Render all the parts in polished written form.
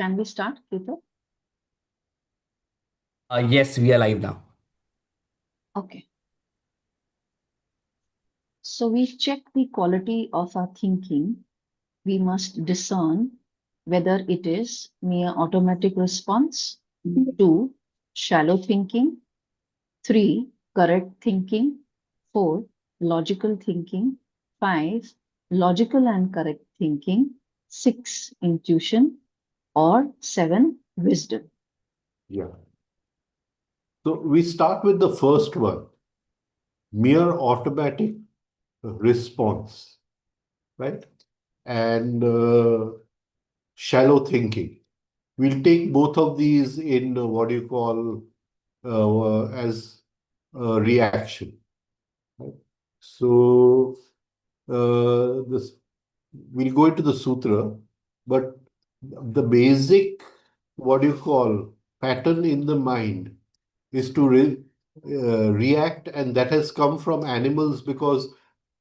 Can we start, Ketu? Yes, we are live now. Okay. So we check the quality of our thinking. We must discern whether it is mere automatic response, 2, shallow thinking, 3, correct thinking, 4, logical thinking, 5, logical and correct thinking, 6, intuition, or 7, wisdom. Yeah. So we start with the first one, mere automatic response, right? And shallow thinking. We'll take both of these in what you call as reaction. Right? So this we'll go into the sutra, but the basic what you call pattern in the mind is to react, and that has come from animals because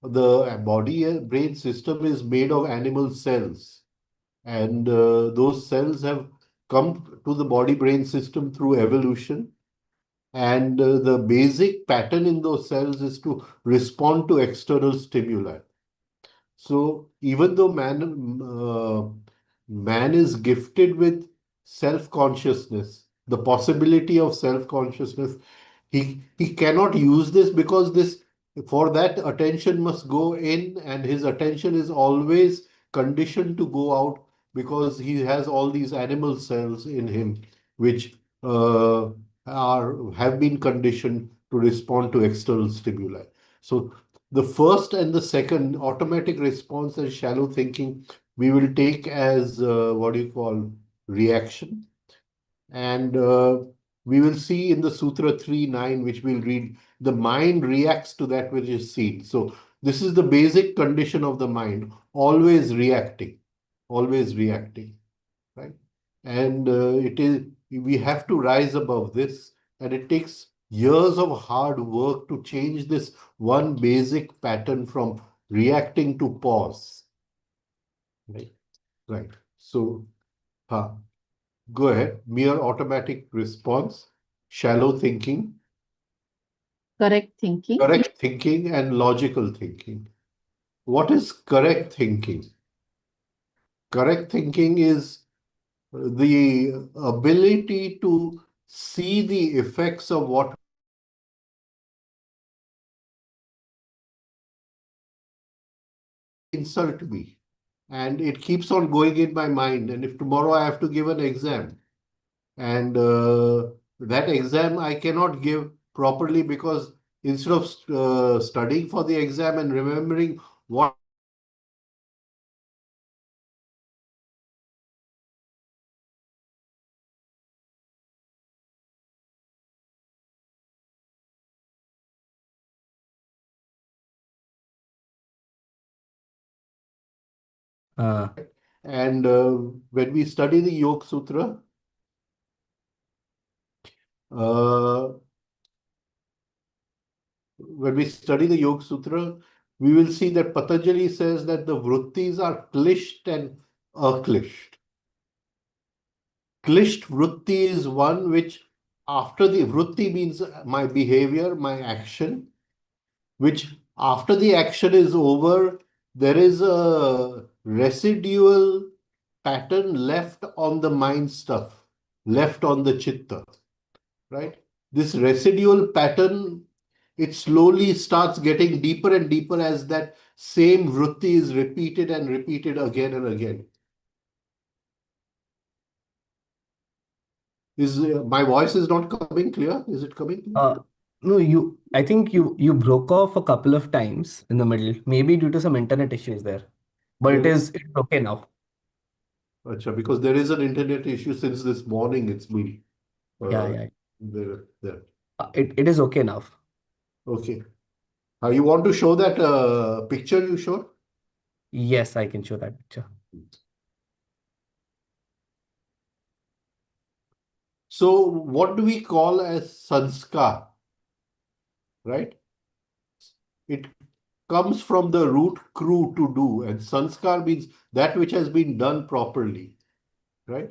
the body and brain system is made of animal cells, and those cells have come to the body brain system through evolution, and the basic pattern in those cells is to respond to external stimuli. So even though man is gifted with self-consciousness, the possibility of self-consciousness, he cannot use this because this for that attention must go in, and his attention is always conditioned to go out because he has all these animal cells in him which are have been conditioned to respond to external stimuli. So the first and the second, automatic response and shallow thinking, we will take as what do you call reaction. And we will see in the Sutra 3.9, which we'll read, the mind reacts to that which is seen. So this is the basic condition of the mind, always reacting, right? And we have to rise above this, and it takes years of hard work to change this one basic pattern from reacting to pause. Right. So, go ahead. Mere automatic response, shallow thinking, Correct thinking. correct thinking, and logical thinking. What is correct thinking? Correct thinking is the ability to see the effects of what insult me, and it keeps on going in my mind. And if tomorrow I have to give an exam, and that exam I cannot give properly because instead of studying for the exam and remembering what Uh, and when we study the Yoga Sutra, uh, we will see that Patanjali says that the vrittis are klisht and aklisht. Klisht vritti is one which, after the vritti means my behavior, my action, which after the action is over, there is a residual pattern left on the mind stuff, left on the chitta, right? This residual pattern, it slowly starts getting deeper and deeper as that same vritti is repeated and repeated again and again. Is my voice is not coming clear? Is it coming clear? no, I think you broke off a couple of times in the middle, maybe due to some internet issues there. But it's okay now. Acha, because there is an internet issue since this morning. It's been Yeah. there. It is okay now. Okay. You want to show that picture you showed? Yes, I can show that picture. So what do we call as sanskar? Right? It comes from the root kru, to do, and sanskar means that which has been done properly. Right?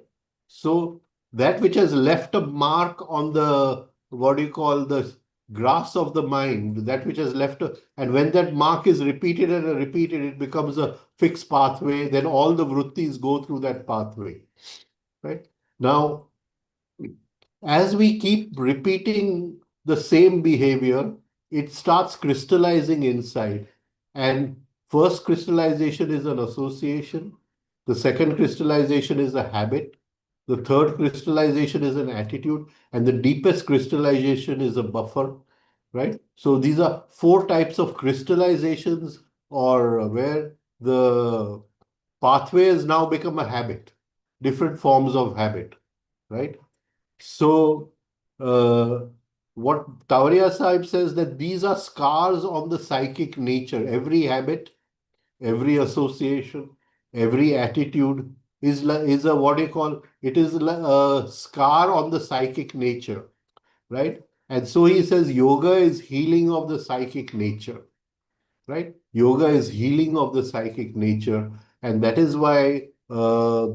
So that which has left a mark on the, what do you call, the grass of the mind, that which has left a, and when that mark is repeated and repeated, it becomes a fixed pathway. Then all the vrittis go through that pathway, right? Now, as we keep repeating the same behavior, it starts crystallizing inside. And first crystallization is an association. The second crystallization is a habit. The third crystallization is an attitude. And the deepest crystallization is a buffer, right? So these are four types of crystallizations, or where the pathway has now become a habit, different forms of habit, right? So, uh, what Tavaria Sahib says, that these are scars on the psychic nature. Every habit, every association, every attitude is a, what do you call, it is a scar on the psychic nature, right? And so he says yoga is healing of the psychic nature, right? Yoga is healing of the psychic nature, and that is why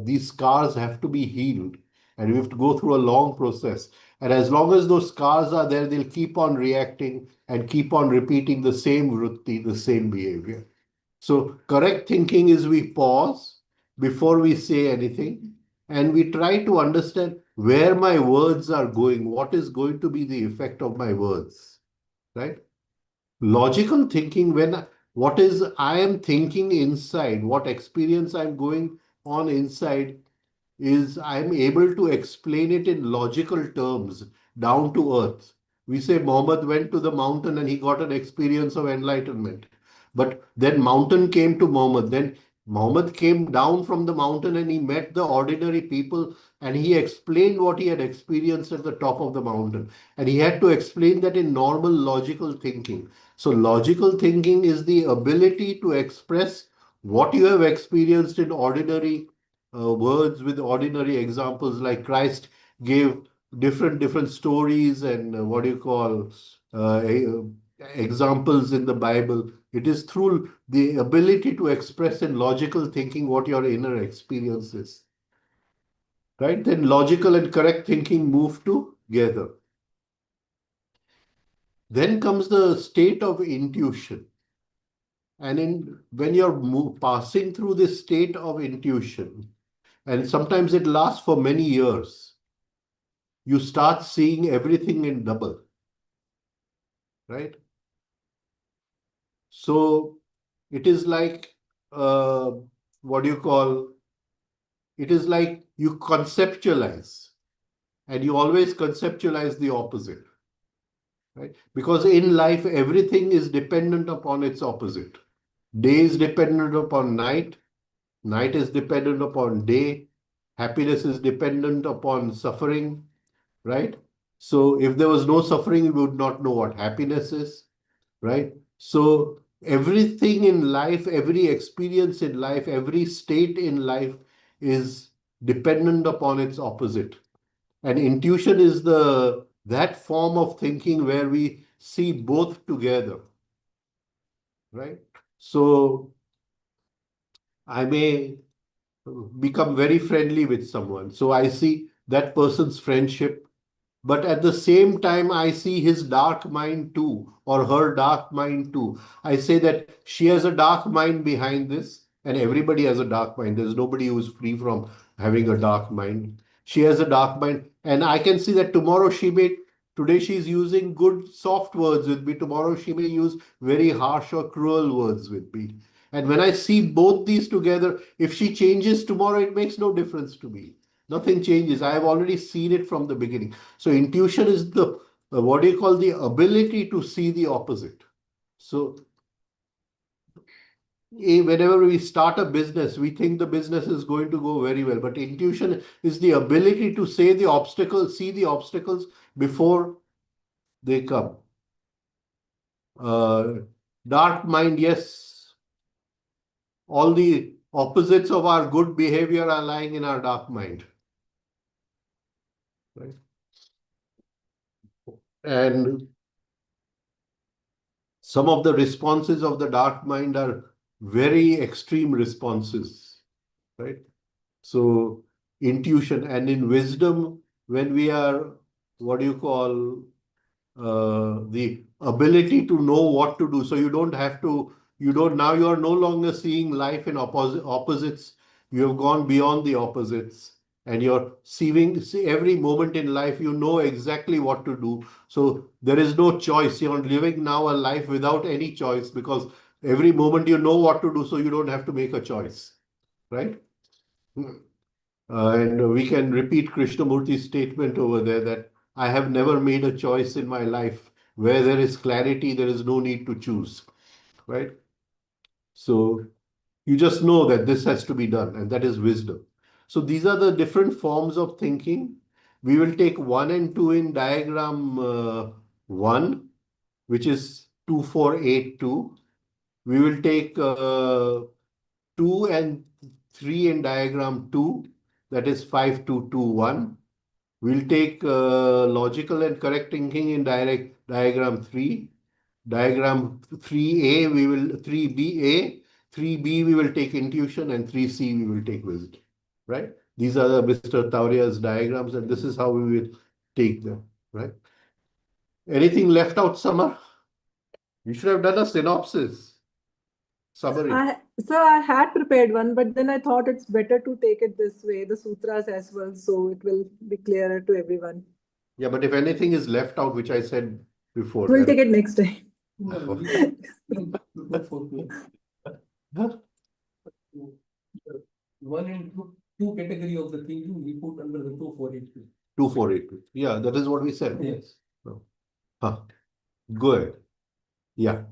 these scars have to be healed, and we have to go through a long process. And as long as those scars are there, they'll keep on reacting and keep on repeating the same vritti, the same behavior. So, correct thinking is we pause before we say anything, and we try to understand where my words are going, what is going to be the effect of my words, right? Logical thinking, when what is I am thinking inside, what experience I'm going on inside, is I'm able to explain it in logical terms, down to earth. We say Muhammad went to the mountain and he got an experience of enlightenment. But then mountain came to Muhammad. Then Muhammad came down from the mountain and he met the ordinary people and he explained what he had experienced at the top of the mountain. And he had to explain that in normal logical thinking. So, logical thinking is the ability to express what you have experienced in ordinary words, with ordinary examples, like Christ gave different stories and what do you call, examples in the Bible. It is through the ability to express in logical thinking what your inner experience is, right? Then logical and correct thinking move together. Then comes the state of intuition. And when you're passing through this state of intuition, and sometimes it lasts for many years, you start seeing everything in double, right? So it is like, uh, what do you call? It is like you conceptualize, and you always conceptualize the opposite, right? Because in life, everything is dependent upon its opposite. Day is dependent upon night, night is dependent upon day, happiness is dependent upon suffering, right? So if there was no suffering, we would not know what happiness is, right? So everything in life, every experience in life, every state in life is dependent upon its opposite. And intuition is the that form of thinking where we see both together, right? So I may become very friendly with someone. So I see that person's friendship, but at the same time, I see his dark mind too, or her dark mind too. I say that she has a dark mind behind this, and everybody has a dark mind. There's nobody who's free from having a dark mind. She has a dark mind, and I can see that tomorrow today she's using good, soft words with me. Tomorrow she may use very harsh or cruel words with me. And when I see both these together, if she changes tomorrow, it makes no difference to me. Nothing changes. I have already seen it from the beginning. So intuition is the, what do you call, the ability to see the opposite. So whenever we start a business, we think the business is going to go very well. But intuition is the ability to see the obstacles before they come. Uh, Dark mind, yes, all the opposites of our good behavior are lying in our dark mind. Right? And some of the responses of the dark mind are very extreme responses, right? So intuition. And in wisdom, when we are, what do you call, the ability to know what to do. So you don't have to, now you are no longer seeing life in opposites. You have gone beyond the opposites. And you're see every moment in life, you know exactly what to do. So there is no choice. You're living now a life without any choice, because every moment you know what to do, so you don't have to make a choice. Right? And we can repeat Krishnamurti's statement over there that I have never made a choice in my life. Where there is clarity, there is no need to choose. Right? So you just know that this has to be done, and that is wisdom. So these are the different forms of thinking. We will take 1 and 2 in diagram 1, which is 2482. We will take 2 and 3 in diagram 2, that is 5221. We'll take logical and correct thinking in diagram 3. Diagram 3A, we will 3BA, 3B we will take intuition, and 3C we will take wisdom. Right? These are the Mr. Tavaria's diagrams, and this is how we will take them. Right? Anything left out, Summer? You should have done a synopsis, summary. So I had prepared one, but then I thought it's better to take it this way, the sutras as well, so it will be clearer to everyone. Yeah, but if anything is left out, which I said before, We'll take it next time. Huh? One and two category of the thinking we put under the 2482. 2482. Yeah, that is what we said. Yes. Huh. Go ahead. Yeah.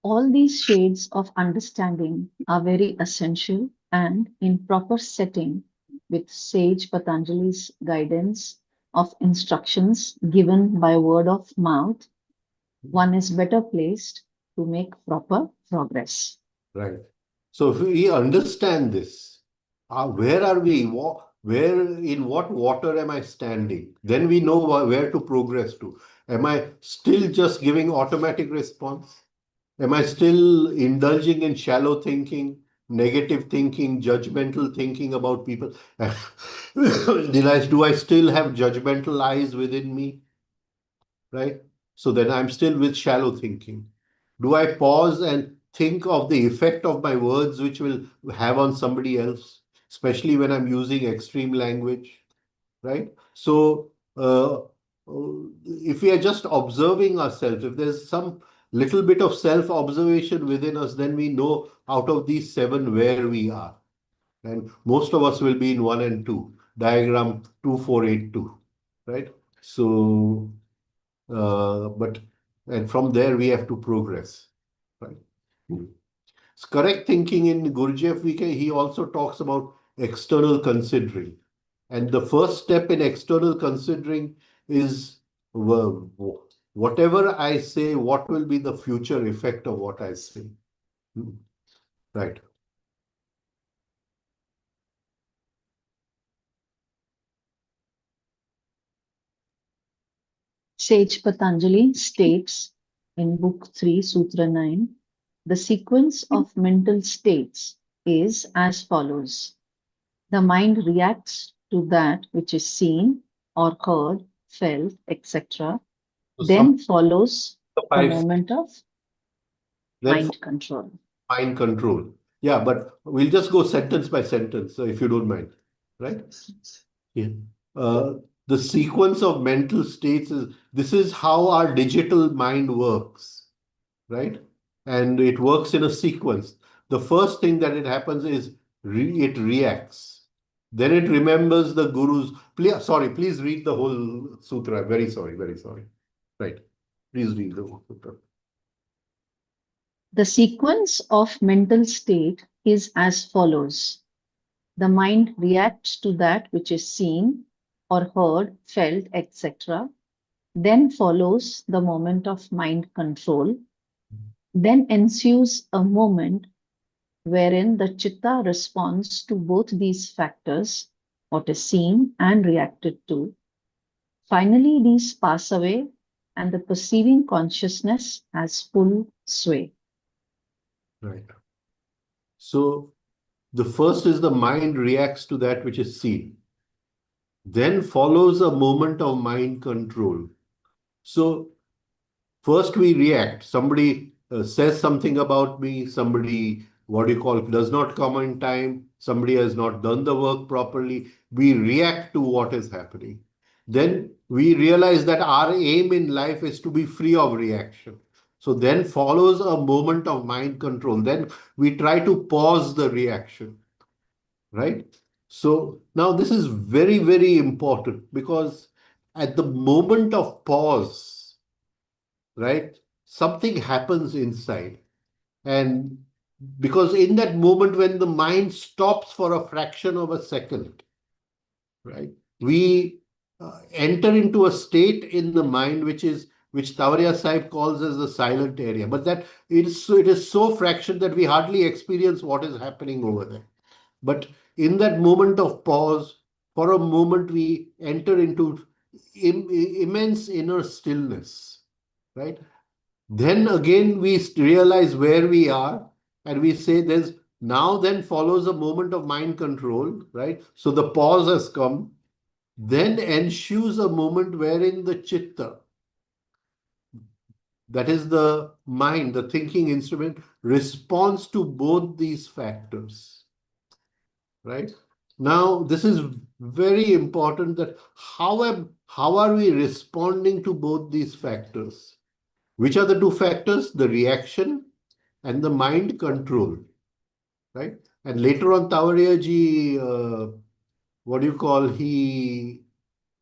All these shades of understanding are very essential, and in proper setting with sage Patanjali's guidance of instructions given by word of mouth, one is better placed to make proper progress. Right. So if we understand this, where are we? Where, in what water am I standing? Then we know where to progress to. Am I still just giving automatic response? Am I still indulging in shallow thinking, negative thinking, judgmental thinking about people? Do I still have judgmental eyes within me? Right? So then I'm still with shallow thinking. Do I pause and think of the effect of my words which will have on somebody else, especially when I'm using extreme language? Right? So if we are just observing ourselves, if there's some little bit of self-observation within us, then we know out of these 7 where we are. And most of us will be in 1 and 2, diagram 2482. Right? So but and from there we have to progress. Right? Correct thinking in Gurdjieff, he also talks about external considering. And the first step in external considering is whatever I say, what will be the future effect of what I say? Right. Sage Patanjali states in Book 3, Sutra 9, the sequence of mental states is as follows. The mind reacts to that which is seen or heard, felt, etc. So Then follows the the 5 moment of then mind control. mind control. Yeah, but we'll just go sentence by sentence, so if you don't mind. Right? Yeah. Uh, the sequence of mental states is, this is how our digital mind works, right? And it works in a sequence. The first thing that it happens is it reacts. Then it remembers the guru's. Please read the whole sutra. Very sorry, very sorry. Right. Please read the whole sutra. The sequence of mental state is as follows. The mind reacts to that which is seen or heard, felt, etc. Then follows the moment of mind control. Then ensues a moment wherein the chitta responds to both these factors, what is seen and reacted to. Finally, these pass away and the perceiving consciousness has full sway. Right. So The first is the mind reacts to that which is seen. Then follows a moment of mind control. So first we react. Somebody says something about me. Somebody, what do you call, does not come in time. Somebody has not done the work properly. We react to what is happening. Then we realize that our aim in life is to be free of reaction. So then follows a moment of mind control. Then we try to pause the reaction, right? So now this is very, very important, because at the moment of pause, right, something happens inside. And because in that moment, when the mind stops for a fraction of a second, right, we enter into a state in the mind which Tavariya Sahib calls as the silent area. But that it is so fraction that we hardly experience what is happening over there. But in that moment of pause, for a moment, we enter into immense inner stillness, right? Then again, we realize where we are, and we say there's now then follows a moment of mind control, right? So the pause has come. Then ensues a moment wherein the chitta, that is the mind, the thinking instrument, responds to both these factors, right? Now, this is very important, that how are we responding to both these factors? Which are the two factors? The reaction and the mind control, right? And later on, Tavariaji, what do you call, he,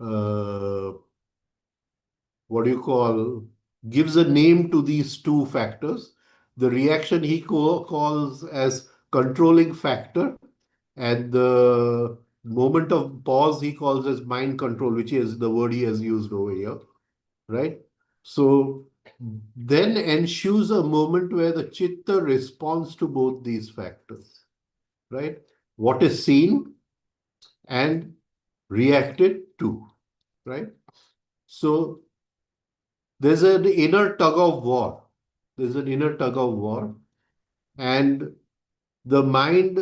uh, what do you call, gives a name to these two factors. The reaction he calls as controlling factor, and the moment of pause he calls as mind control, which is the word he has used over here, right? So then ensues a moment where the chitta responds to both these factors, right? What is seen and reacted to, right? So there's an inner tug of war. There's an inner tug of war, and the mind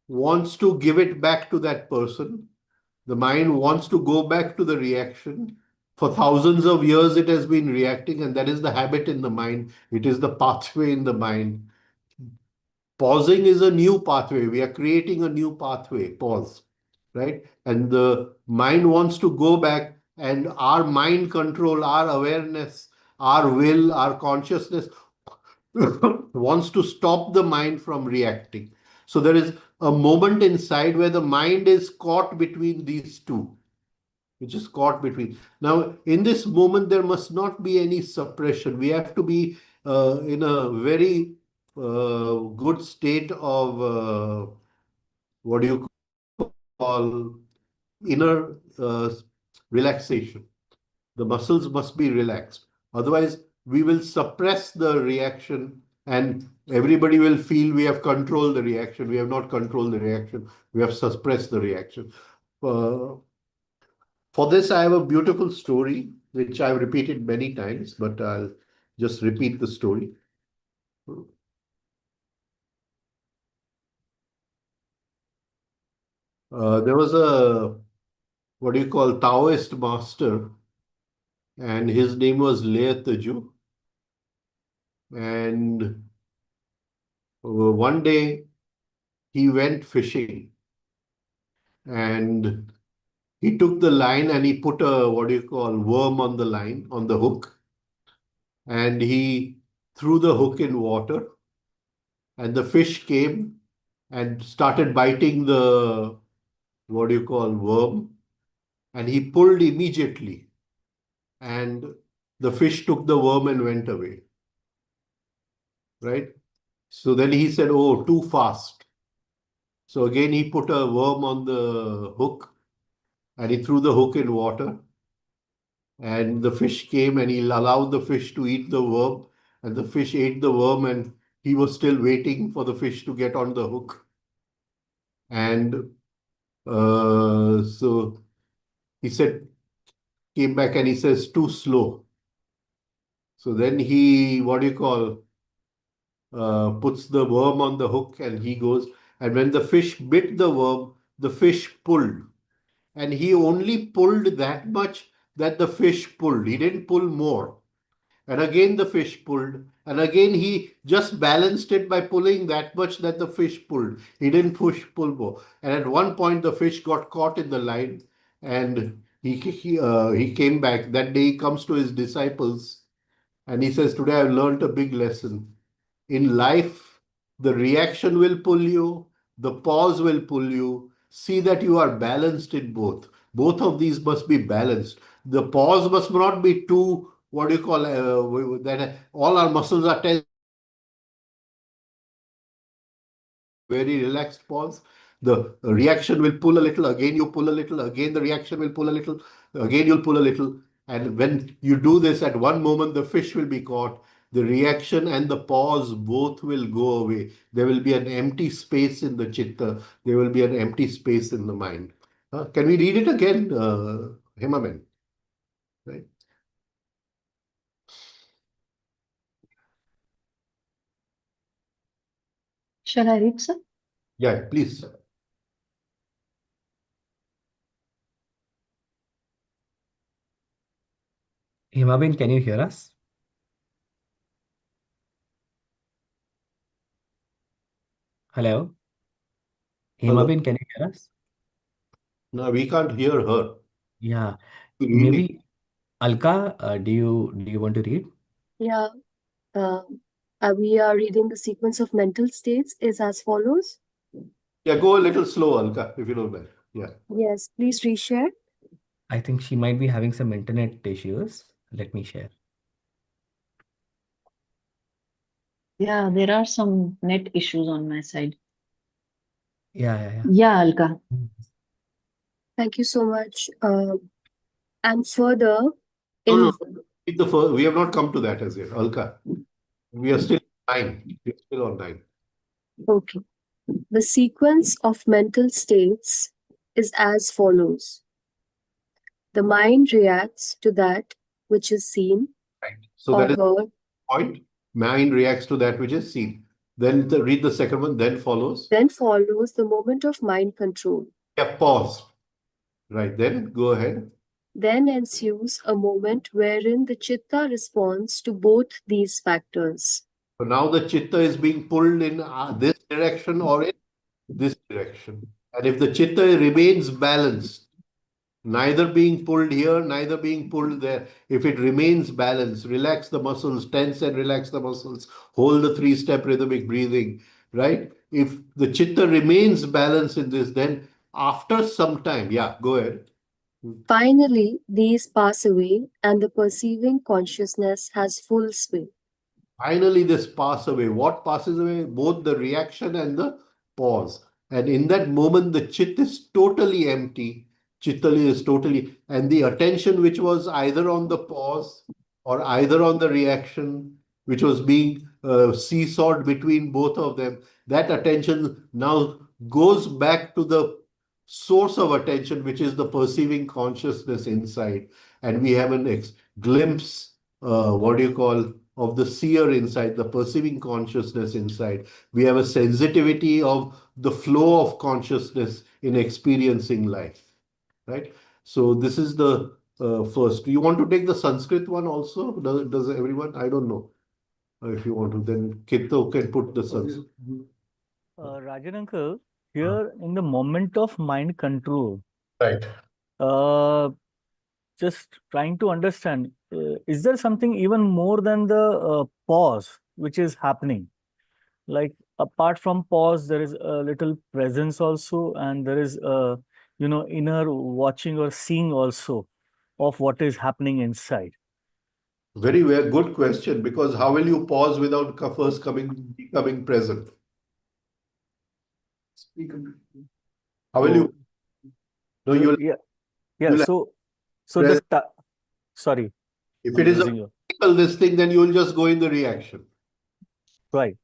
wants to give it back to that person. The mind wants to go back to the reaction. For thousands of years, it has been reacting, and that is the habit in the mind. It is the pathway in the mind. Pausing is a new pathway. We are creating a new pathway, pause, right? And the mind wants to go back, and our mind control, our awareness, our will, our consciousness wants to stop the mind from reacting. So there is a moment inside where the mind is caught between these two, which is caught between. Now, in this moment, there must not be any suppression. We have to be in a very good state of what do you call, inner relaxation. The muscles must be relaxed. Otherwise, we will suppress the reaction, and everybody will feel we have controlled the reaction. We have not controlled the reaction. We have suppressed the reaction. Uh, for this, I have a beautiful story, which I've repeated many times, but I'll just repeat the story. There was a, what do you call, Taoist master, and his name was Leataju. And one day he went fishing, and he took the line and he put a, what do you call, worm on the line, on the hook, and he threw the hook in water, and the fish came and started biting the, what do you call, worm, and he pulled immediately, and the fish took the worm and went away, right? So then he said, oh, too fast. So again, he put a worm on the hook, and he threw the hook in water, and the fish came, and he allowed the fish to eat the worm, and the fish ate the worm, and he was still waiting for the fish to get on the hook. And so he said, came back, and he says, too slow. So then he, what do you call, puts the worm on the hook, and he goes, And when the fish bit the worm, the fish pulled. And he only pulled that much that the fish pulled. He didn't pull more. And again the fish pulled. And again he just balanced it by pulling that much that the fish pulled. He didn't pull more. And at one point the fish got caught in the line and he came back. That day he comes to his disciples and he says, "Today I've learned a big lesson. In life, the reaction will pull you, the pause will pull you. See that you are balanced in both. Both of these must be balanced. The pause must not be too, what do you call, that all our muscles are tense. Very relaxed pause. The reaction will pull a little, again you pull a little, again the reaction will pull a little, again you'll pull a little. And when you do this, at one moment the fish will be caught. The reaction and the pause both will go away. There will be an empty space in the chitta. There will be an empty space in the mind. Can we read it again, Himaben? Right? Shall I read, sir? Yeah, please. Himabin, can you hear us? Hello? Hello? Himabin, can you hear us? No, we can't hear her. Yeah. Reading. Maybe Alka, do you want to read? Yeah, uh, we are reading the sequence of mental states is as follows. Yeah, go a little slow, Alka, if you don't mind. Yeah. Yes, please reshare. I think she might be having some internet issues. Let me share. Yeah, there are some net issues on my side. Yeah. Yeah, Alka. Thank you so much. And further, No, in no. We have not come to that as yet, Alka. We are still on 9. We're still on 9. okay, the sequence of mental states is as follows. The mind reacts to that which is seen Right. So or that is the heard, point. Mind reacts to that which is seen. Then read the second one, then follows. then follows the moment of mind control. Yeah, pause. Right. Then go ahead. Then ensues a moment wherein the chitta responds to both these factors. So now the chitta is being pulled in this direction or in this direction. And if the chitta remains balanced, neither being pulled here, neither being pulled there. If it remains balanced, relax the muscles, tense and relax the muscles, hold the three-step rhythmic breathing, right? If the chitta remains balanced in this, then after some time, yeah, go ahead. Finally, these pass away and the perceiving consciousness has full sway. Finally, this pass away. What passes away? Both the reaction and the pause. And in that moment, the chit is totally empty. Chittali is totally, and the attention which was either on the pause or either on the reaction, which was being seesawed between both of them, that attention now goes back to the source of attention, which is the perceiving consciousness inside. And we have an glimpse, what do you call, of the seer inside, the perceiving consciousness inside. We have a sensitivity of the flow of consciousness in experiencing life, right? So this is the first. You want to take the Sanskrit one also? Does everyone? I don't know. If you want to, then Kitto can put the Sanskrit. Rajan uncle, here in the moment of mind control, Right. uh, just trying to understand, is there something even more than the pause which is happening? Like apart from pause, there is a little presence also, and there is inner watching or seeing also of what is happening inside. Very well, good question. Because how will you pause without first becoming present? How will you? So No, you'll yeah, you'll so present. sorry, If it I'm is a losing you. physical this thing, then you'll just go in the reaction. Right,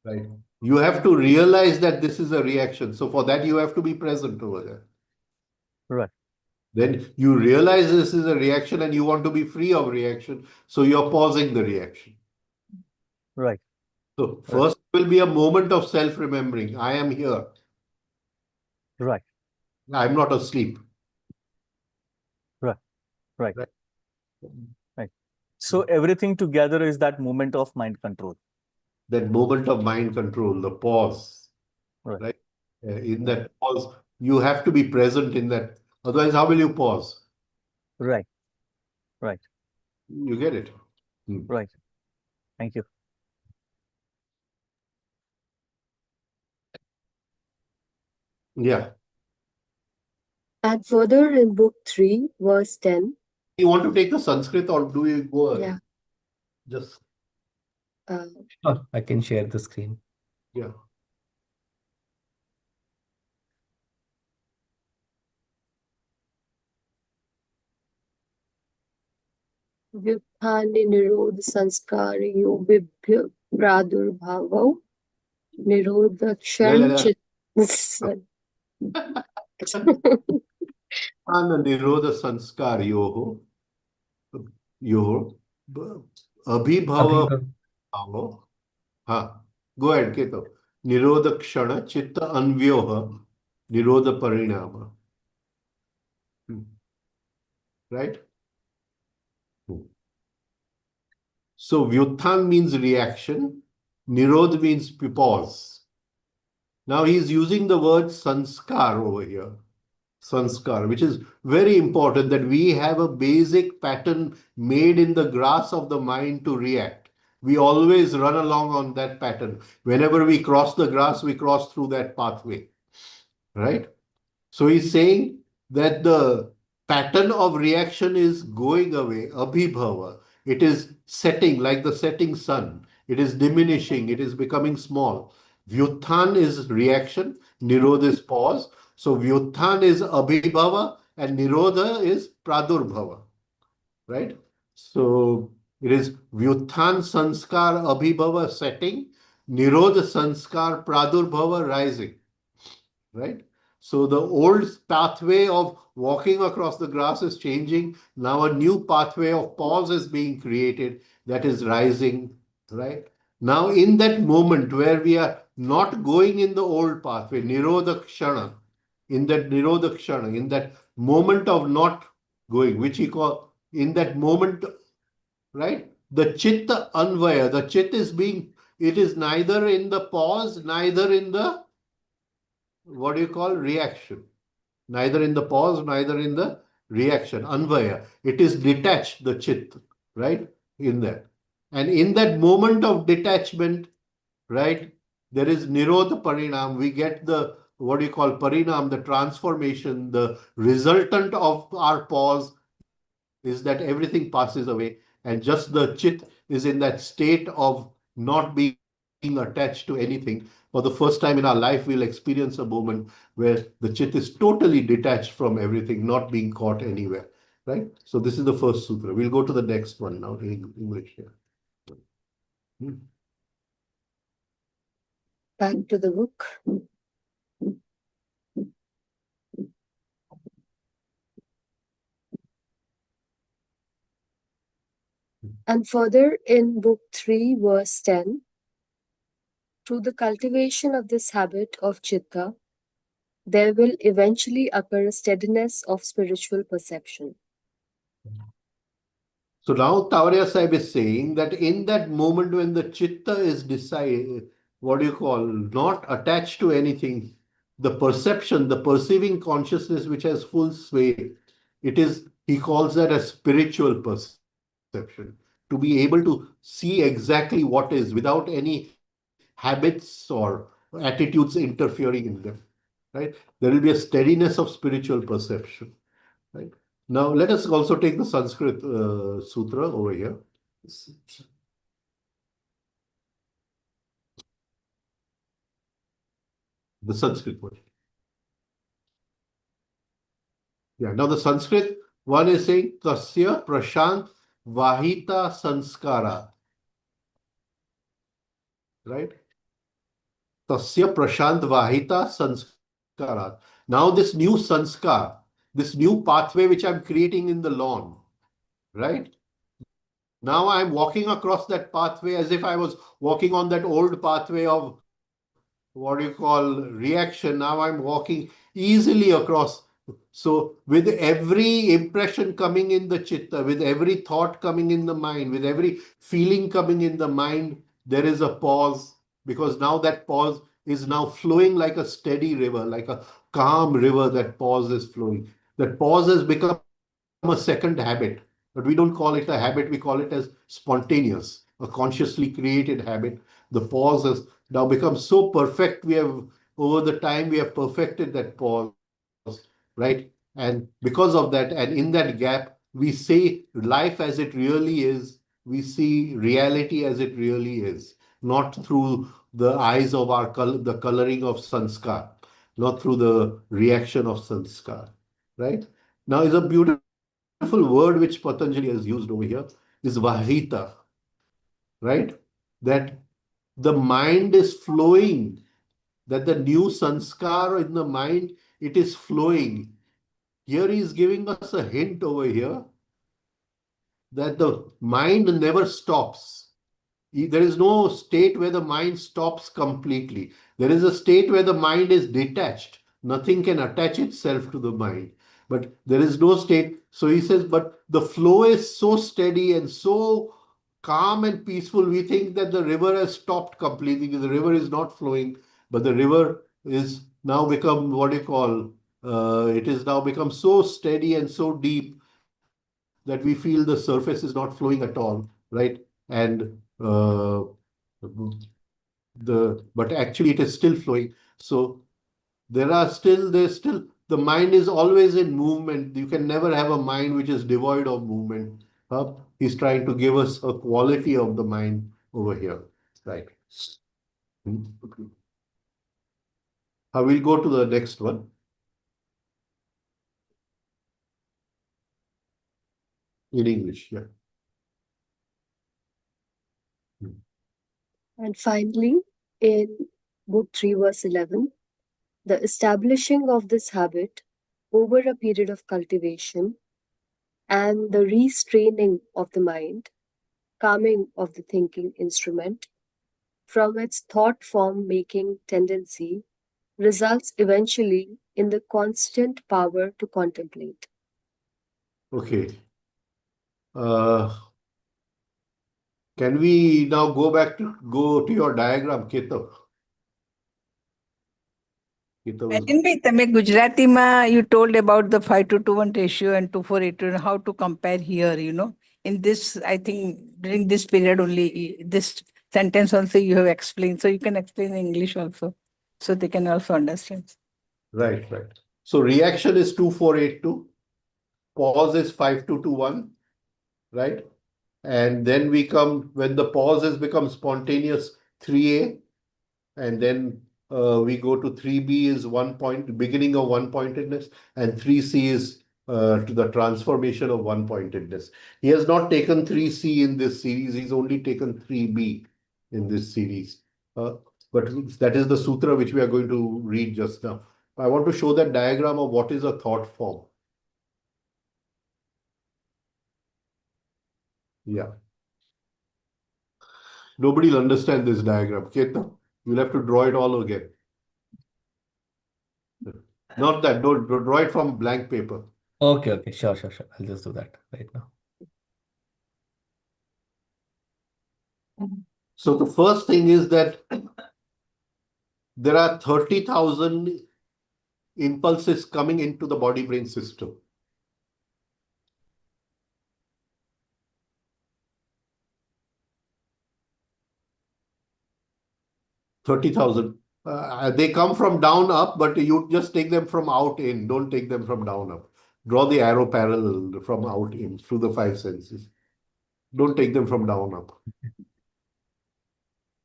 Right. You have to realize that this is a reaction. So for that, you have to be present over there. right, Then you realize this is a reaction and you want to be free of reaction. So you're pausing the reaction. right, So right, first will be a moment of self-remembering. I am here. Right. I'm not asleep. Right. Right. Right. Right. So everything together is that moment of mind control. That moment of mind control, the pause, Right. right? In that pause, you have to be present in that. Otherwise, how will you pause? Right. Right. You get it? Right. Thank you. Yeah. And further in Book 3, verse 10. You want to take the Sanskrit or do you go ahead? Yeah. Just, Sure, I can share the screen. yeah. व्युत्थाने निरोध संस्कारो विभ्य प्रादुर्भावो निरोधक्षण Yeah. चित् निरोध संस्कार यो अभिभव Abhibhav. भावो. हाँ, go ahead, Keto. निरोध क्षण चित्त अन्व्योह निरोध परिणाम. Right? So vyutthana means reaction, nirodh means pause. Now he's using the word sanskar over here. Sanskar, which is very important, that we have a basic pattern made in the grass of the mind to react. We always run along on that pattern. Whenever we cross the grass, we cross through that pathway. Right? So he's saying that the pattern of reaction is going away, abhibhava. It is setting like the setting sun. It is diminishing. It is becoming small. Vyuthan is reaction. Nirodha is pause. So Vyuthan is abhibhava and Nirodha is pradurbhava. Right? So it is Vyuthan sanskar abhibhava setting. Nirodha sanskar pradurbhava rising. Right? So the old pathway of walking across the grass is changing. Now a new pathway of pause is being created that is rising, right? Now in that moment where we are not going in the old pathway, Nirodha Kshana, in that moment of not going, which he call, in that moment, right? The Chitta Anvaya, the Chit is being, it is neither in the pause, neither in the, what do you call, reaction. Neither in the pause, neither in the reaction. Anvaya. It is detached, the chit, right? In that. And in that moment of detachment, right, there is nirodha parinam. We get the, what do you call, parinam, the transformation, the resultant of our pause is that everything passes away. And just the chit is in that state of not being attached to anything. For the first time in our life, we'll experience a moment where the chit is totally detached from everything, not being caught anywhere. Right? So this is the first sutra. We'll go to the next one now in English here. Hmm. back to the book. And further in Book 3, verse 10, through the cultivation of this habit of chitta, there will eventually occur a steadiness of spiritual perception. So now Tavariya Sahib is saying that in that moment when the chitta is decided, what do you call, not attached to anything, the perception, the perceiving consciousness which has full sway, it is, he calls that a spiritual perception. To be able to see exactly what is without any habits or attitudes interfering in them. Right? There will be a steadiness of spiritual perception. Right? Now, let us also take the Sanskrit sutra over here. The Sanskrit one. Yeah, now the Sanskrit one is saying Tasya Prashant Vahita Sanskara. Right? Tasya Prashant Vahita Sanskara. Now, this new Sanskar, this new pathway which I'm creating in the lawn, right? Now I'm walking across that pathway as if I was walking on that old pathway of, what do you call, reaction. Now I'm walking easily across. So with every impression coming in the chitta, with every thought coming in the mind, with every feeling coming in the mind, there is a pause, because now that pause is now flowing like a steady river, like a calm river. That pause is flowing. That pause has become a second habit, but we don't call it a habit, we call it as spontaneous, a consciously created habit. The pause has now become so perfect. We have, over the time, we have perfected that pause, right? And because of that, and in that gap, we see life as it really is. We see reality as it really is, not through the eyes of the coloring of sanskar, not through the reaction of sanskar, right? Now is a beautiful word which Patanjali has used over here, is vahita, right? That the mind is flowing, that the new sanskar in the mind, it is flowing. Here he is giving us a hint over here that the mind never stops. There is no state where the mind stops completely. There is a state where the mind is detached. Nothing can attach itself to the mind. But there is no state. So he says, but the flow is so steady and so calm and peaceful. We think that the river has stopped completely. The river is not flowing, but the river is now become what you call, it is now become so steady and so deep that we feel the surface is not flowing at all, right? And but actually it is still flowing. So there's still, the mind is always in movement. You can never have a mind which is devoid of movement. He's trying to give us a quality of the mind over here, right? Hmm. We'll go to the next one in English. Yeah. Hmm. And finally, in Book 3, verse 11, the establishing of this habit over a period of cultivation and the restraining of the mind, calming of the thinking instrument from its thought form making tendency results eventually in the constant power to contemplate. Okay. Can we now go to your diagram, Keto? Rajenbhai, તમે ગુજરાતીમાં you told about the 5:2:1 ratio and 2:4:8 and how to compare here, in this, I think during this period only, this sentence also you have explained. So you can explain in English also, so they can also understand. Right, right. So reaction is 2482, pause is 5221, right? And then we come, when the pause has become spontaneous, 3A, and then we go to 3B is 1 point, beginning of one pointedness, and 3C is to the transformation of one pointedness. He has not taken 3C in this series, he's only taken 3B in this series. But that is the sutra which we are going to read just now. I want to show that diagram of what is a thought form. Yeah. Nobody will understand this diagram. Ketan, you'll have to draw it all again. Not that, don't draw it from blank paper. Okay, okay, sure. I'll just do that right now. So the first thing is that there are 30,000 impulses coming into the body brain system. 30,000. They come from down up, but you just take them from out in. Don't take them from down up. Draw the arrow parallel from out in through the five senses. Don't take them from down up.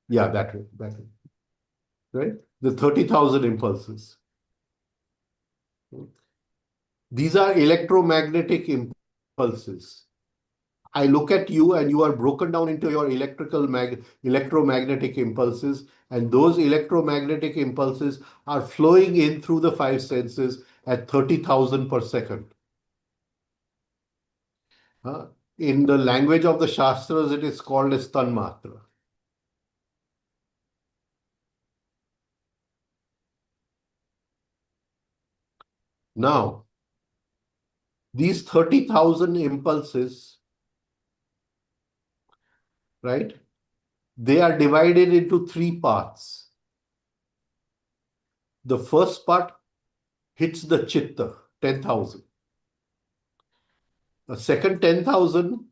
Yeah, that way. Right? The 30,000 impulses. These are electromagnetic impulses. I look at you and you are broken down into your electromagnetic impulses, and those electromagnetic impulses are flowing in through the five senses at 30,000 per second. In the language of the Shastras, it is called as Tanmatra. Now, these 30,000 impulses, right? They are divided into three parts. The first part hits the chitta, 10,000. The second 10,000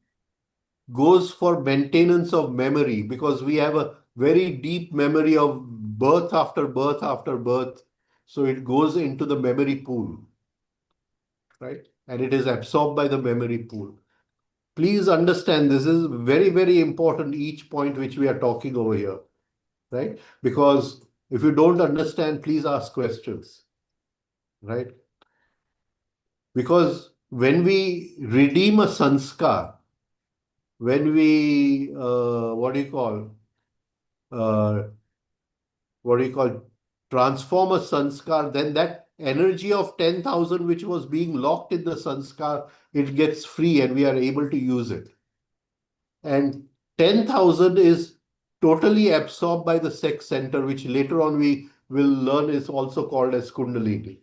goes for maintenance of memory, because we have a very deep memory of birth after birth after birth. So it goes into the memory pool, right? And it is absorbed by the memory pool. Please understand, this is very, very important, each point which we are talking over here, right? Because if you don't understand, please ask questions, right? Because when we redeem a sanskar, when we, uh, transform a sanskar, then that energy of 10,000 which was being locked in the sanskar, it gets free and we are able to use it. And 10,000 is totally absorbed by the sex center, which later on we will learn is also called as Kundalini.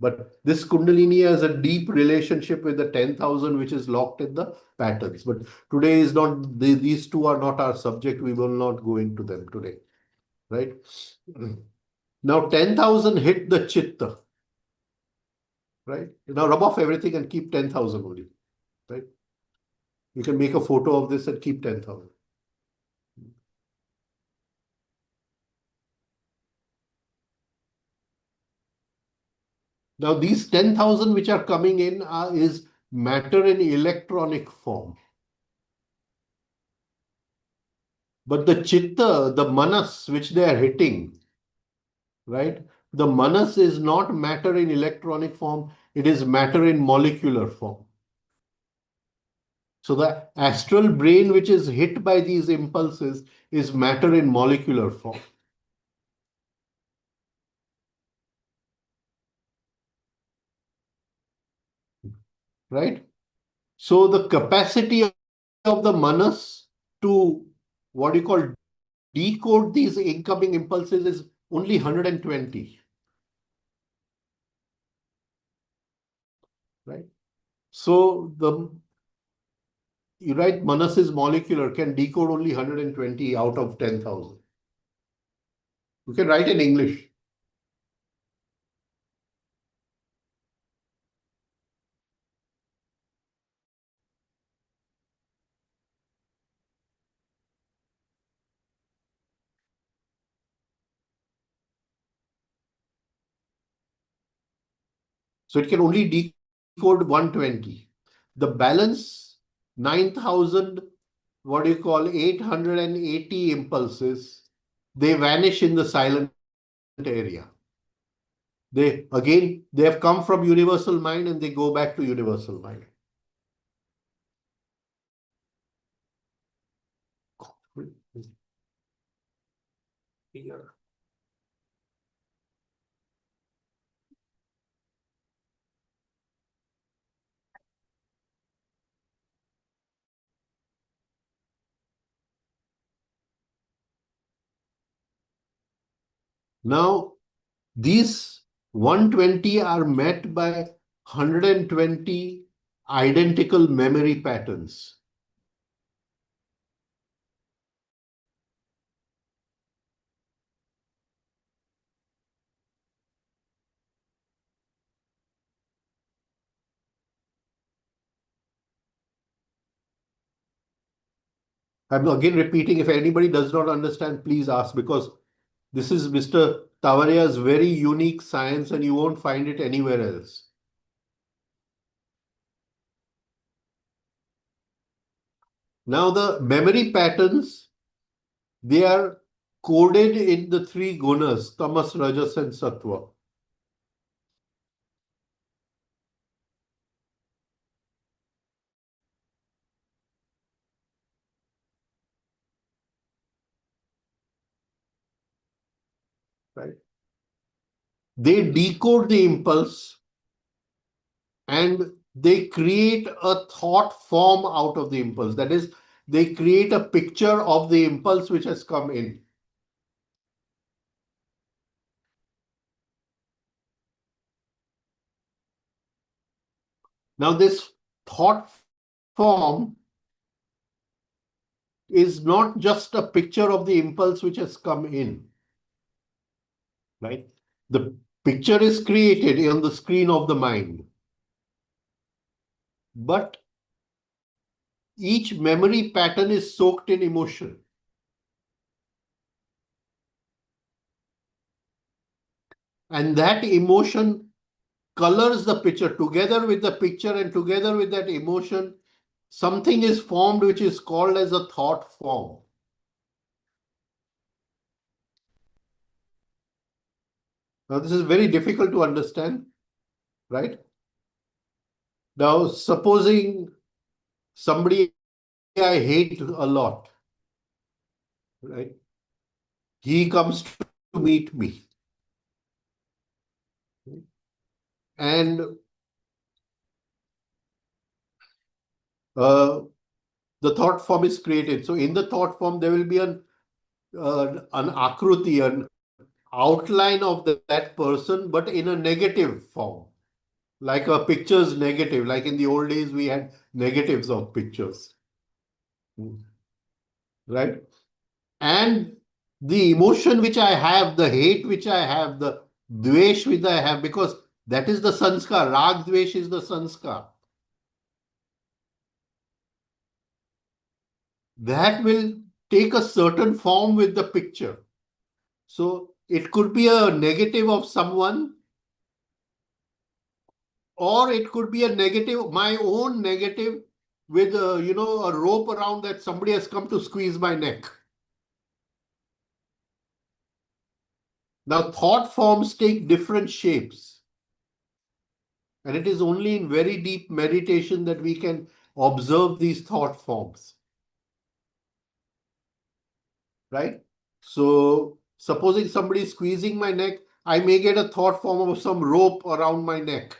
But this Kundalini has a deep relationship with the 10,000, which is locked in the patterns. But today is not, these two are not our subject. We will not go into them today, right? Now 10,000 hit the chitta, right? Now rub off everything and keep 10,000 only, right? You can make a photo of this and keep 10,000. Now these 10,000 which are coming in is matter in electronic form. But the chitta, the manas which they are hitting, right? The manas is not matter in electronic form, it is matter in molecular form. So the astral brain which is hit by these impulses is matter in molecular form. Right? So the capacity of the manas to what you call decode these incoming impulses is only 120. Right? So you write manas is molecular, can decode only 120 out of 10,000. You can write in English. So it can only decode 120. The balance 9,000, 880 impulses, they vanish in the silent area. They have come from universal mind and they go back to universal mind. Here. Now, these 120 are met by 120 identical memory patterns. I'm again repeating, if anybody does not understand, please ask, because this is Mr. Tavaria's very unique science and you won't find it anywhere else. Now the memory patterns, they are coded in the three gunas, tamas, rajas and sattva. Right? They decode the impulse and they create a thought form out of the impulse. That is, they create a picture of the impulse which has come in. Now, this thought form is not just a picture of the impulse which has come in, right? The picture is created on the screen of the mind, but each memory pattern is soaked in emotion. And that emotion colors the picture. Together with the picture and together with that emotion, something is formed which is called as a thought form. Now, this is very difficult to understand, right? Now, supposing somebody I hate a lot, right? He comes to meet me. And the thought form is created. So in the thought form, there will be an akruti, an outline of that person, but in a negative form. Like a picture's negative. Like in the old days, we had negatives of pictures. Right? And the emotion which I have, the hate which I have, the dvesh which I have, because that is the sanskar. Rag dvesh is the sanskar. That will take a certain form with the picture. So it could be a negative of someone, or it could be a negative, my own negative, with a rope around that somebody has come to squeeze my neck. Now, thought forms take different shapes. And it is only in very deep meditation that we can observe these thought forms. Right? So, supposing somebody is squeezing my neck, I may get a thought form of some rope around my neck.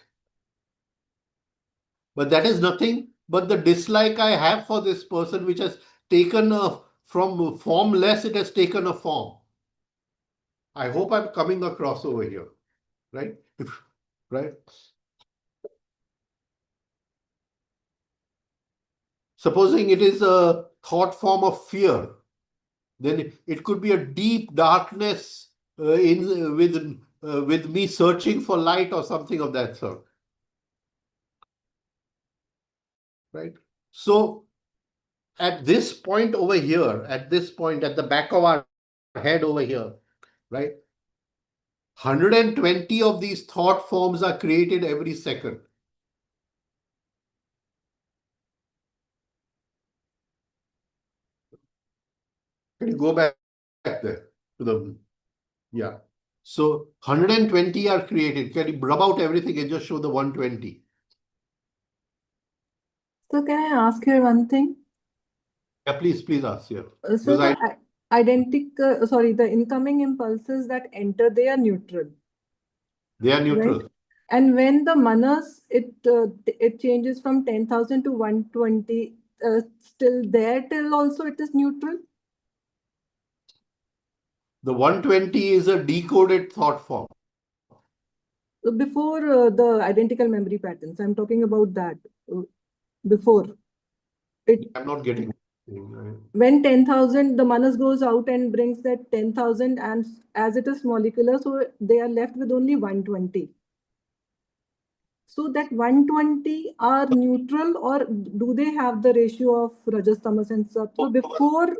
But that is nothing but the dislike I have for this person, which has taken from formless, it has taken a form. I hope I'm coming across over here. Right? Right? Supposing it is a thought form of fear, then it could be a deep darkness with me searching for light or something of that sort. Right? So at this point over here, at this point at the back of our head over here, right? 120 of these thought forms are created every second. Can you go back there to the yeah? So 120 are created. Can you rub out everything and just show the 120? So can I ask here one thing? Yeah, please ask. Yeah, So because I the incoming impulses that enter, they are neutral, they are neutral. right? And when the manas, it changes from 10,000 to 120, still there till also it is neutral? The 120 is a decoded thought form. Before the identical memory patterns, I'm talking about that. Before it, I'm not getting. when 10,000, the manas goes out and brings that 10,000, and as it is molecular, so they are left with only 120. So that 120 are neutral, or do they have the ratio of rajas, tamas, and sattva before?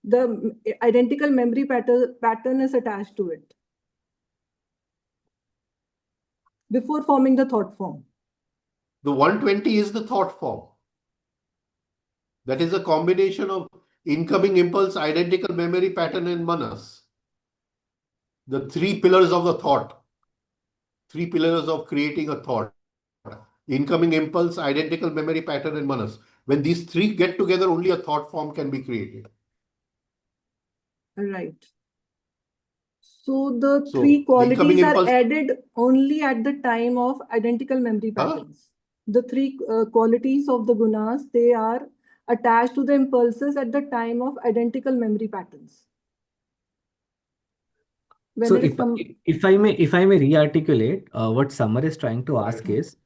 The identical memory pattern is attached to it before forming the thought form. The 120 is the thought form. That is a combination of incoming impulse, identical memory pattern, and manas. The three pillars of the thought. Three pillars of creating a thought. Incoming impulse, identical memory pattern, and manas. When these three get together, only a thought form can be created. Right. So the So three the incoming qualities are impulse. added only at the time of identical memory patterns. The three qualities of the gunas, they are attached to the impulses at the time of identical memory patterns. When So it is if I may re-articulate, what Samar is trying to ask is,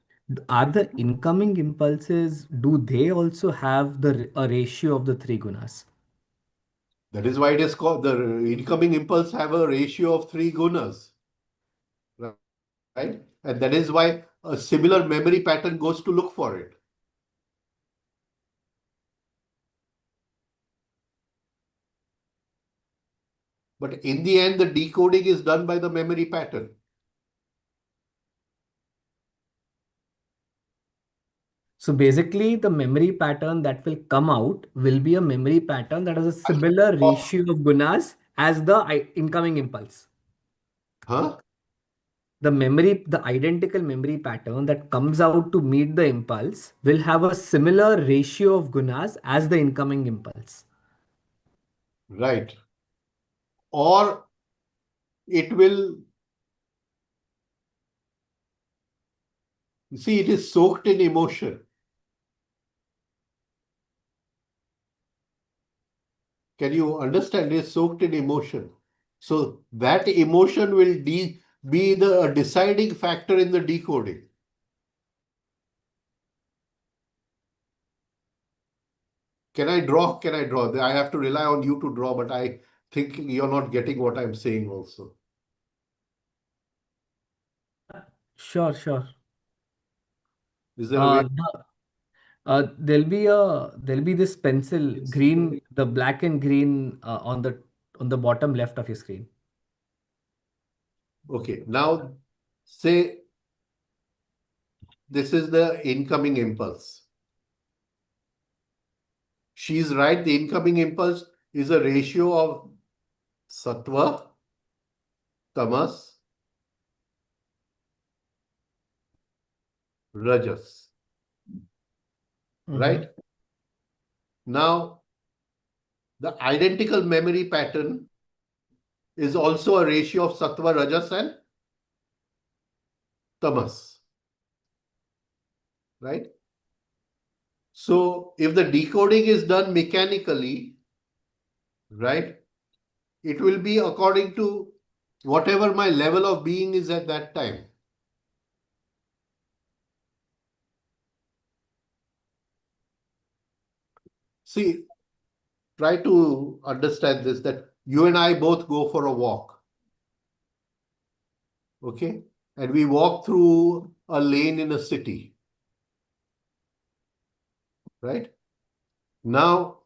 Are the incoming impulses, do they also have a ratio of the three gunas? That is why it is called the incoming impulse have a ratio of 3 gunas, right? And that is why a similar memory pattern goes to look for it. But in the end, the decoding is done by the memory pattern. So basically, the memory pattern that will come out will be a memory pattern that has a similar ratio of gunas as the incoming impulse. Huh? The identical memory pattern that comes out to meet the impulse will have a similar ratio of gunas as the incoming impulse. Right. Or it will, you see, it is soaked in emotion. Can you understand? It is soaked in emotion. So that emotion will be the deciding factor in the decoding. Can I draw? Can I draw? I have to rely on you to draw, but I think you're not getting what I'm saying also. Sure, sure. Is there a way? There'll be this pencil green, the black and green on the bottom left of your screen. Okay, now say this is the incoming impulse. She's right, the incoming impulse is a ratio of sattva, tamas, rajas. Right? Now, the identical memory pattern is also a ratio of sattva, rajas, and tamas. Right? So, if the decoding is done mechanically, right, it will be according to whatever my level of being is at that time. See, try to understand this, that you and I both go for a walk. Okay? And we walk through a lane in a city. Right? Now,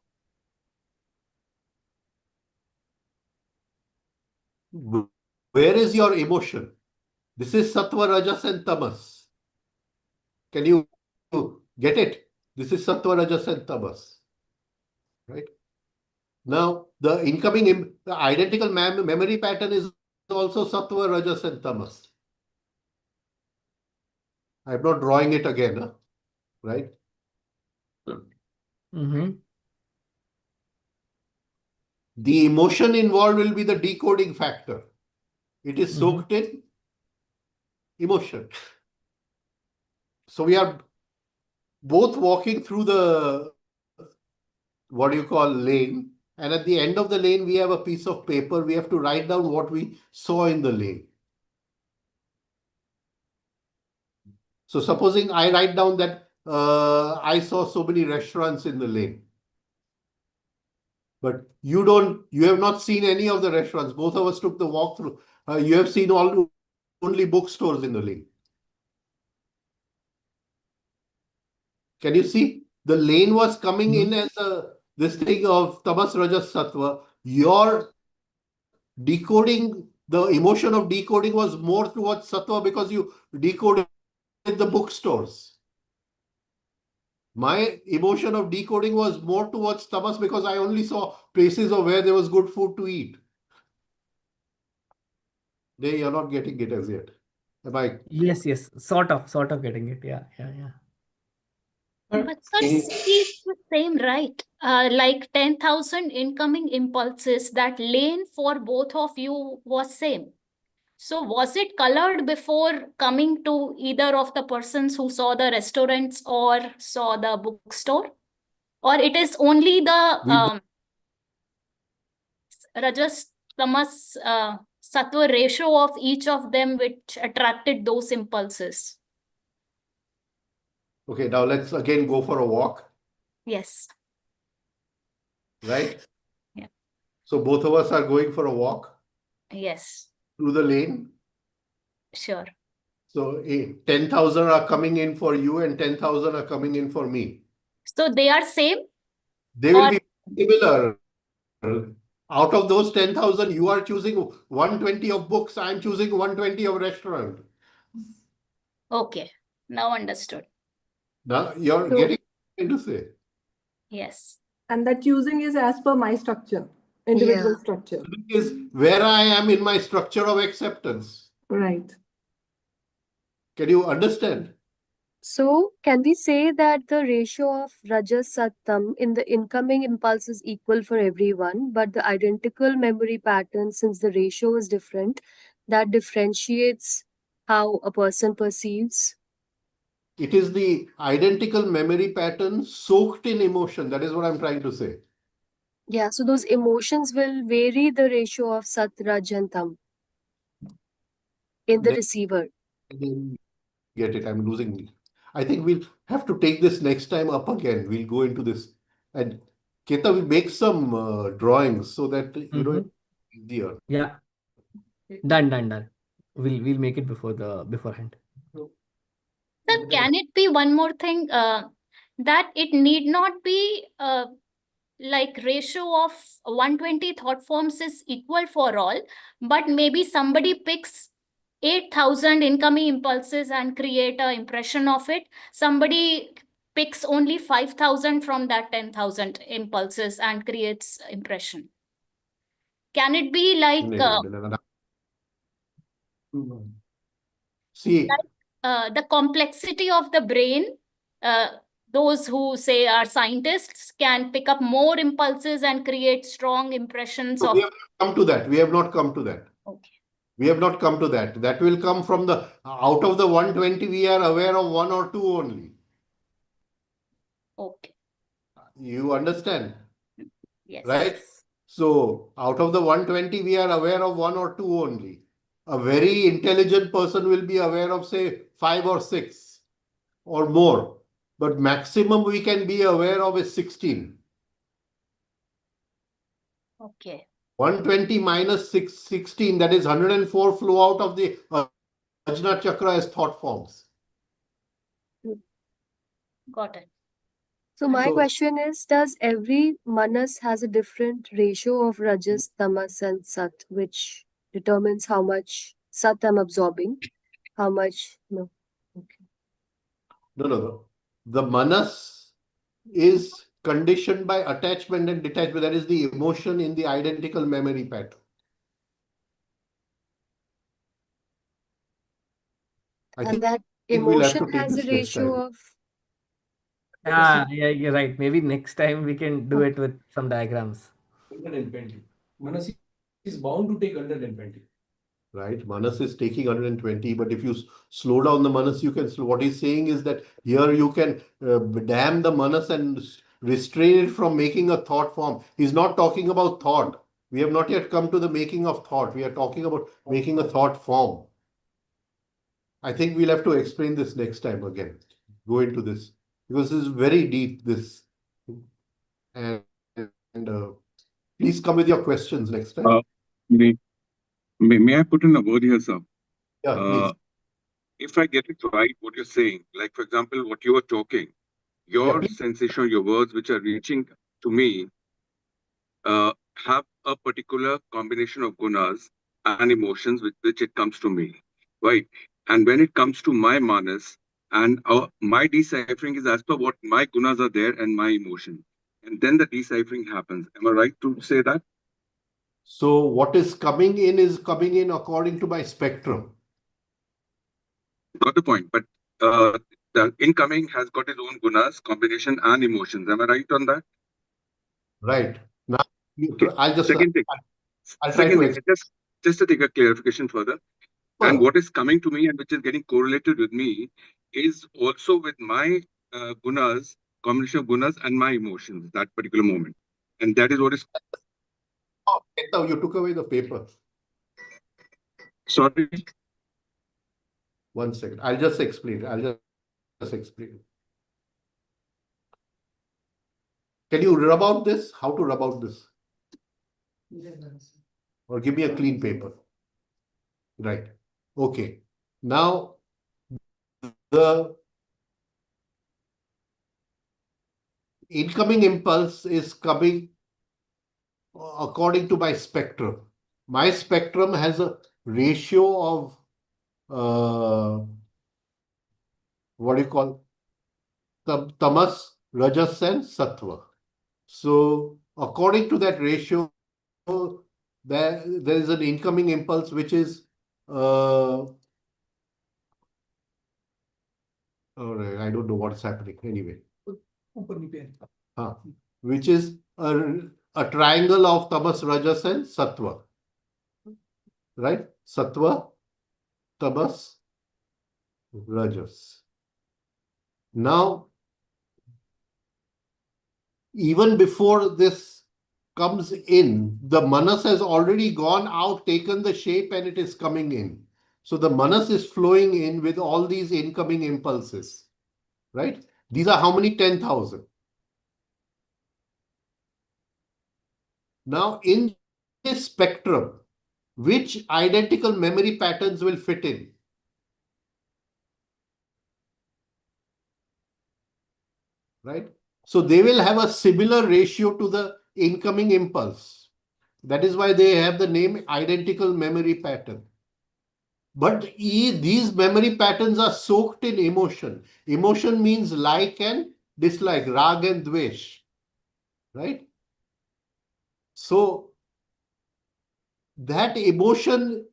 where is your emotion? This is sattva, rajas, and tamas. Can you get it? This is sattva, rajas, and tamas. Right? Now, the identical memory pattern is also sattva, rajas, and tamas. I'm not drawing it again, huh? Right? The emotion involved will be the decoding factor. It is soaked in emotion. So we are both walking through the, what do you call, lane. And at the end of the lane, we have a piece of paper. We have to write down what we saw in the lane. So supposing I write down that I saw so many restaurants in the lane. But you have not seen any of the restaurants. Both of us took the walk through. You have seen only bookstores in the lane. Can you see? The lane was coming in as this thing of tamas, rajas, sattva. Your decoding, the emotion of decoding was more towards sattva because you decoded the bookstores. My emotion of decoding was more towards tamas because I only saw places of where there was good food to eat. You're not getting it as yet. Am I? Yes, sort of getting it. Yeah. But sir, it's the same, right? Like 10,000 incoming impulses, that lane for both of you was same. So was it colored before coming to either of the persons who saw the restaurants or saw the bookstore? Or it is only the Rajas, Tamas, Sattva ratio of each of them which attracted those impulses? Okay, now let's again go for a walk, Yes. right? Yeah. So both of us are going for a walk Yes. through the lane. Sure. So 10,000 are coming in for you and 10,000 are coming in for me. So they are same They will or be similar. Out of those 10,000, you are choosing 120 of books. I'm choosing 120 of restaurant. okay. Now understood. Now you're So- getting to say. Yes. And that choosing is as per my structure, individual structure. Is where I am in my structure of acceptance. Right. Can you understand? So, can we say that the ratio of Rajas Sattam in the incoming impulse is equal for everyone, but the identical memory pattern, since the ratio is different, that differentiates how a person perceives? It is the identical memory pattern soaked in emotion. That is what I'm trying to say. Yeah, so those emotions will vary the ratio of Sat, Raj, and Tam in the receiver. I didn't get it. I'm losing. I think we'll have to take this next time up again. We'll go into this. And Keta, we make some drawings so that, you know, it's easier. Yeah. Done. We'll make it beforehand. Sir, can it be one more thing that it need not be like ratio of 120 thought forms is equal for all, but maybe somebody picks 8,000 incoming impulses and create a impression of it. Somebody picks only 5,000 from that 10,000 impulses and creates impression. Can it be like See, the complexity of the brain? Those who say are scientists can pick up more impulses and create strong impressions of. we have not come to that. We have not come to that. Okay. We have not come to that. That will come from the out of the 120, we are aware of one or two only. Okay. You understand? Yes. Right? So out of the 120, we are aware of one or two only. A very intelligent person will be aware of, say, 5 or 6 or more. But maximum we can be aware of is 16. Okay. 120 minus 16, that is 104 flow out of the Ajna Chakra as thought forms. Got it. So my So- question is, does every manas has a different ratio of Rajas, Tamas, and Sat, which determines how much Sat I'm absorbing, how much no? Okay. No. The manas is conditioned by attachment and detachment. That is the emotion in the identical memory pattern. I And think that we'll have emotion to take has a this next time. ratio of Yeah, you're right. Maybe next time we can do it with some diagrams. 120. Manas is bound to take 120. Right? Manas is taking 120, but if you slow down the manas, you can. What he's saying is that here you can dam the manas and restrain it from making a thought form. He's not talking about thought. We have not yet come to the making of thought. We are talking about making a thought form. I think we'll have to explain this next time again. Go into this because this is very deep. This and, please come with your questions next time. May I put in a word here, sir? Yeah, please. If I get it right, what you're saying, like for example, what you are talking, your please. sensation, your words which are reaching to me, have a particular combination of gunas and emotions with which it comes to me, right? And when it comes to my manas, and my deciphering is as per what my gunas are there and my emotion. And then the deciphering happens. Am I right to say that? So what is coming in according to my spectrum. Got the point. But the incoming has got its own gunas, combination, and emotions. Am I right on that? Right. Now, Okay. I'll just Second thing. I'll try Second to thing, just to take a clarification further. And what is coming to me and which is getting correlated with me is also with my gunas, combination of gunas and my emotions, that particular moment. And that is what is. Oh, you took away the paper. Sorry. 1 second. I'll just explain. Can you rub out this? How to rub out this? Or give me a clean paper. Right. Okay. Now, the incoming impulse is coming according to my spectrum. My spectrum has a ratio of what do you call tamas, rajas, and sattva. So according to that ratio, there is an incoming impulse which is I don't know what's happening anyway. Which is a triangle of tamas, rajas, and sattva. Right? Sattva, tamas, rajas. Now, even before this comes in, the manas has already gone out, taken the shape, and it is coming in. So the manas is flowing in with all these incoming impulses. Right? These are how many? 10,000. Now, in this spectrum, which identical memory patterns will fit in? Right? So they will have a similar ratio to the incoming impulse. That is why they have the name identical memory pattern. But these memory patterns are soaked in emotion. Emotion means like and dislike, rag and dvesh. Right? So that emotion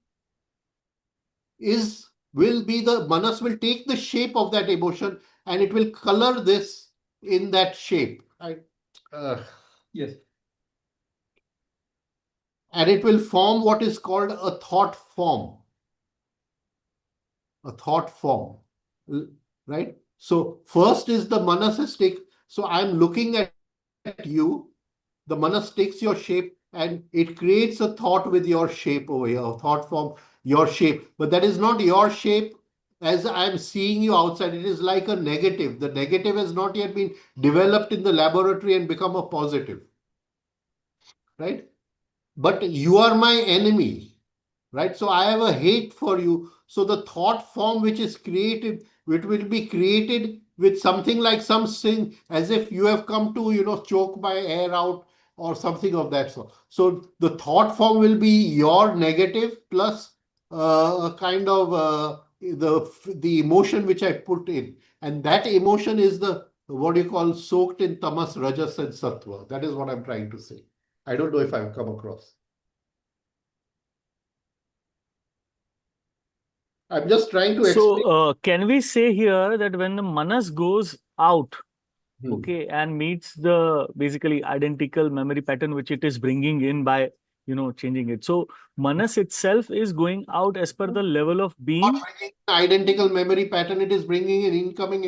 will be the manas will take the shape of that emotion and it will color this in that shape. Yes. And it will form what is called a thought form. A thought form. Right? So first is the manasistic. So I'm looking at you. The manas takes your shape and it creates a thought with your shape over here, a thought form, your shape. But that is not your shape as I'm seeing you outside. It is like a negative. The negative has not yet been developed in the laboratory and become a positive. Right? But you are my enemy. Right? So I have a hate for you. So the thought form which is created, it will be created with something like some sin, as if you have come to, choke my air out or something of that sort. So the thought form will be your negative plus a kind of the emotion which I put in. And that emotion is the, what do you call, soaked in tamas, rajas, and sattva. That is what I'm trying to say. I don't know if I've come across. I'm just trying to explain. So, can we say here that when the manas goes out, okay, and meets the basically identical memory pattern which it is bringing in by changing it. So manas itself is going out as per the level of being. Not bringing identical memory pattern, it is bringing in incoming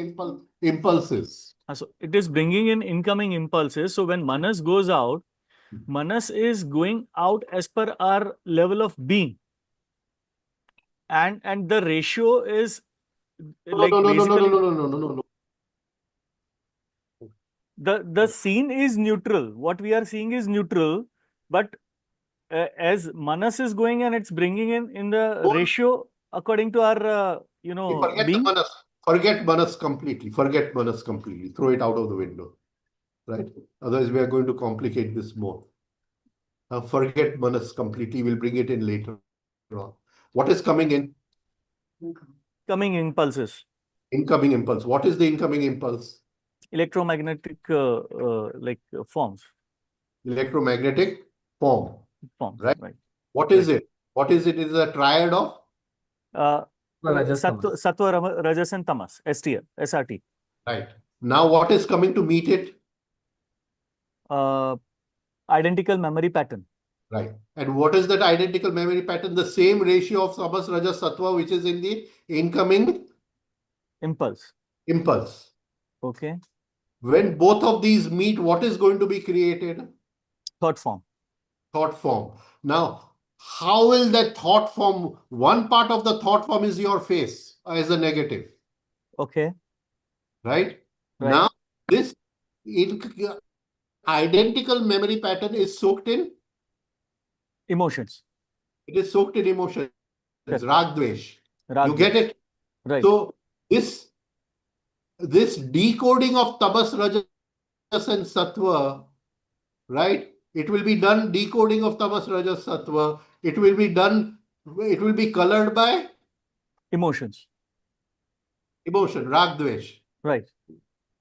impulses. So it is bringing in incoming impulses. So when manas goes out, manas is going out as per our level of being. And the ratio is like basically the scene is neutral. What we are seeing is neutral, but as manas is going and it's bringing in the ratio according to our Forget being. the manas. Forget manas completely. Forget manas completely. Throw it out of the window. Right? Otherwise, we are going to complicate this more. Forget manas completely. We'll bring it in later on. What is coming in? Coming impulses. Incoming impulse. What is the incoming impulse? Electromagnetic forms. Electromagnetic form. Forms. Right? Right. What is it? What is it? It is a triad of Sattva, Rajas, and Tamas. STL, SRT. Right. Now, what is coming to meet it? Identical memory pattern. Right. And what is that identical memory pattern? The same ratio of tamas, rajas, sattva, which is in the incoming impulse. Okay. When both of these meet, what is going to be created? Thought form. Now, how will that thought form? One part of the thought form is your face as a negative. Okay. Right? Now, this identical memory pattern is soaked in? Emotions. It is soaked in emotions. Correct. Rag, dvesh. Rag, You get dvesh. it? Right. So this decoding of tamas, rajas and sattva, right? It will be done, decoding of tamas, rajas, sattva. It will be colored by Emotions. emotion, rag, dvesh. Right.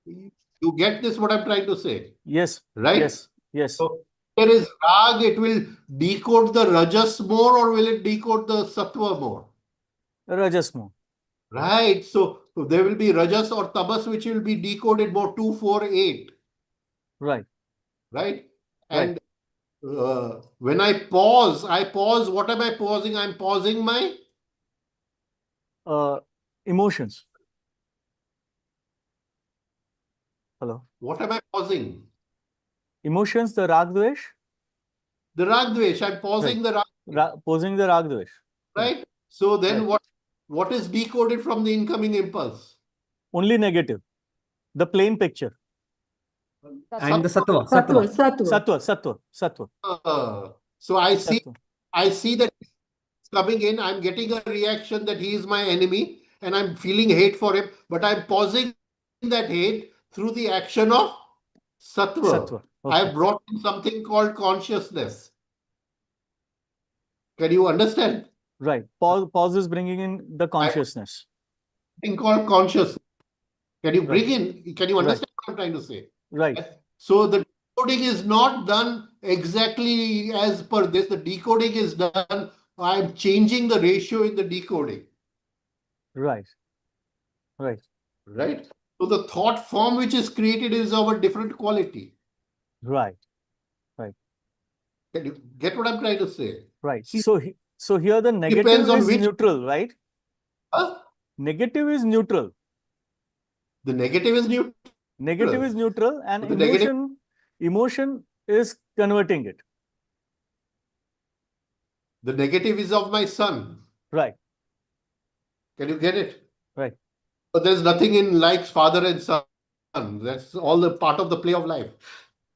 You get this, what I'm trying to say? Yes. Right? Yes. Yes. So there is rag, it will decode the rajas more, or will it decode the sattva more? Rajas more. Right. So there will be rajas or tamas which will be decoded more, 2, 4, 8. Right. Right. Right. And when I pause, what am I pausing? I'm pausing my Emotions. Hello. what am I pausing? Emotions, the rag, dvesh. The rag, dvesh. I'm pausing the rag. Posing the rag, dvesh. Right. So then Right. what is decoded from the incoming impulse? Only negative. The plain picture. And the sattva. Sattva, Sattva. sattva. Sattva. So I Sattva. see that he's coming in. I'm getting a reaction that he is my enemy, and I'm feeling hate for him. But I'm pausing that hate through the action of sattva. Sattva. I Okay. have brought in something called consciousness. Can you understand? Right. Pause is bringing in the consciousness. Something called consciousness. Can you bring Right. in? Can you understand what I'm trying to say? Right. So the decoding is not done exactly as per this. The decoding is done. I'm changing the ratio in the decoding. Right. Right. Right. So the thought form which is created is of a different quality. Right. Right. Can you get what I'm trying to say? Right. See, So here the negative depends on is which. neutral, right? Huh? Negative is neutral. The negative is neutral. Negative is neutral, and The negative. emotion is converting it. The negative is of my son. Right. Can you get it? Right. But there's nothing in like father and son. That's all the part of the play of life.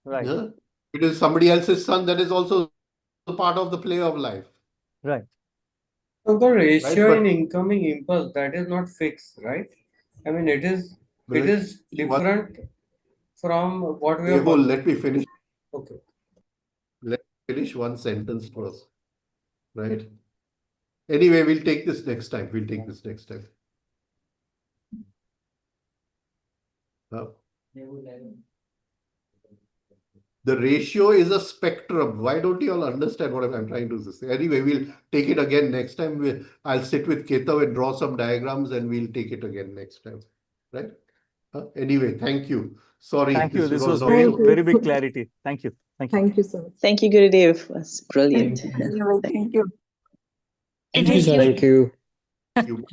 Right. Yeah? It is somebody else's son. That is also part of the play of life. Right. So the ratio Right, in incoming impulse, that is not fixed, right? I mean, it is different from what we have. Let me finish. Okay. Let me finish one sentence first. Right. Anyway, we'll take this next time. The ratio is a spectrum. Why don't you all understand what I'm trying to say? Anyway, we'll take it again next time. I'll sit with Ketav and draw some diagrams, and we'll take it again next time. Right? Anyway, thank you. Sorry. Thank you. This was Thank you. very big clarity. Thank you. Thank you. Thank you so much. Thank you, Gurudev. It was brilliant. Thank you. Thank you. Thank you.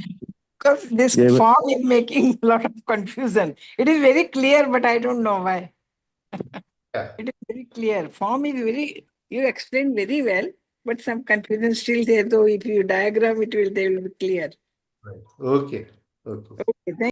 Because this Yeah, but- form is making a lot of confusion. It is very clear, but I don't know why. Yeah. It is very clear. Form is you explain very well, but some confusion still there. Though if you diagram, they will be clear. Right. Okay. Okay, thank